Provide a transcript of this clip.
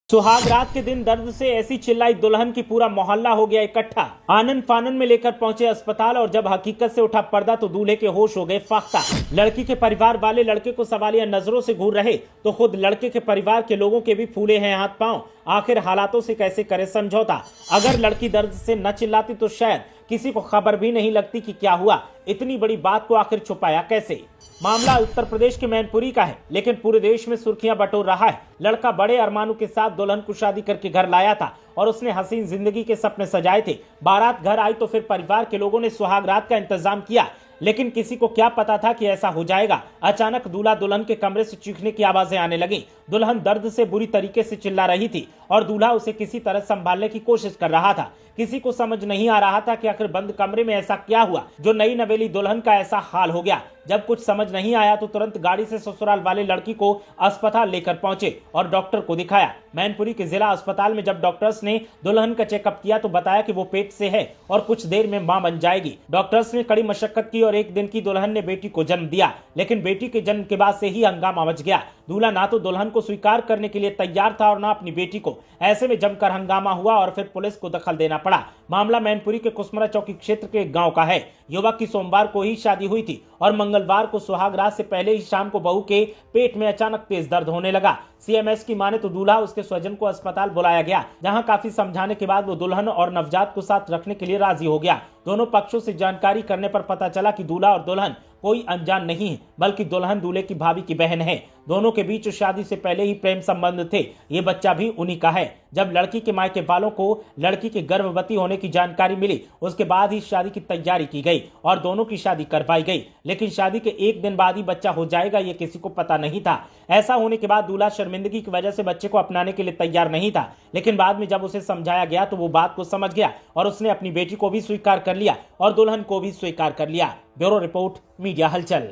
सुहाग रात के दिन दर्द से ऐसी चिल्लाई दुल्हन की पूरा मोहल्ला हो गया इकट्ठा। आनन फानन में लेकर पहुंचे अस्पताल और जब हकीकत से उठा पर्दा तो दूल्हे के होश हो गए फाख्ता। लड़की के परिवार वाले लड़के को सवालिया नजरों से घूर रहे तो खुद लड़के के परिवार के लोगों के भी फूले हैं हाथ पांव। आखिर हालातों से कैसे करे समझौता। अगर लड़की दर्द से न चिल्लाती तो शायद किसी को खबर भी नहीं लगती कि क्या हुआ। इतनी बड़ी बात को आखिर छुपाया कैसे। मामला उत्तर प्रदेश के मैनपुरी का है, लेकिन पूरे देश में सुर्खियां बटोर रहा है। लड़का बड़े अरमानों के साथ दुल्हन को शादी करके घर लाया था और उसने हसीन जिंदगी के सपने सजाए थे। बारात घर आई तो फिर परिवार के लोगों ने सुहाग रात का इंतजाम किया, लेकिन किसी को क्या पता था कि ऐसा हो जाएगा। अचानक दूल्हा दुल्हन के कमरे से चीखने की आवाजें आने लगी। दुल्हन दर्द से बुरी तरीके से चिल्ला रही थी और दूल्हा उसे किसी तरह संभालने की कोशिश कर रहा था। किसी को समझ नहीं आ रहा था कि आखिर बंद कमरे में ऐसा क्या हुआ जो नई नवेली दुल्हन का ऐसा हाल हो गया। जब कुछ समझ नहीं आया तो तुरंत गाड़ी से ससुराल वाले लड़की को अस्पताल लेकर पहुंचे और डॉक्टर को दिखाया। मैनपुरी के जिला अस्पताल में जब डॉक्टर्स ने दुल्हन का चेकअप किया तो बताया कि वो पेट से है और कुछ देर में मां बन जाएगी। डॉक्टर्स ने कड़ी मशक्कत की और एक दिन की दुल्हन ने बेटी को जन्म दिया, लेकिन बेटी के जन्म के बाद से ही हंगामा मच गया। दूल्हा ना तो दुल्हन को स्वीकार करने के लिए तैयार था और ना अपनी बेटी को। ऐसे में जमकर हंगामा हुआ और फिर पुलिस को दखल देना पड़ा। मामला मैनपुरी के कुसमरा चौकी क्षेत्र के गांव का है। युवक की सोमवार को ही शादी हुई थी और मंगलवार को सुहाग रात से पहले ही शाम को बहू के पेट में अचानक तेज दर्द होने लगा। सीएमएस की माने तो दूल्हा उसके स्वजन को अस्पताल बुलाया गया, जहां काफी समझाने के बाद वो दुल्हन और नवजात को साथ रखने के लिए राजी हो गया। दोनों पक्षों से जानकारी करने पर पता चला कि दूल्हा और दुल्हन कोई अनजान नहीं है, बल्कि दुल्हन दूल्हे की भाभी की बहन है। दोनों के बीच शादी से पहले ही प्रेम संबंध थे। ये बच्चा भी उन्हीं का है। जब लड़की के मायके वालों को लड़की के गर्भवती होने की जानकारी मिली, उसके बाद ही शादी की तैयारी की गई और दोनों की शादी करवाई गई। लेकिन शादी के एक दिन बाद ही बच्चा हो जाएगा ये किसी को पता नहीं था। ऐसा होने के बाद दूल्हा शर्मिंदगी की वजह से बच्चे को अपनाने के लिए तैयार नहीं था, लेकिन बाद में जब उसे समझाया गया तो वो बात को समझ गया और उसने अपनी बेटी को भी स्वीकार कर लिया और दुल्हन को भी स्वीकार कर लिया। ब्यूरो रिपोर्ट, मीडिया हलचल।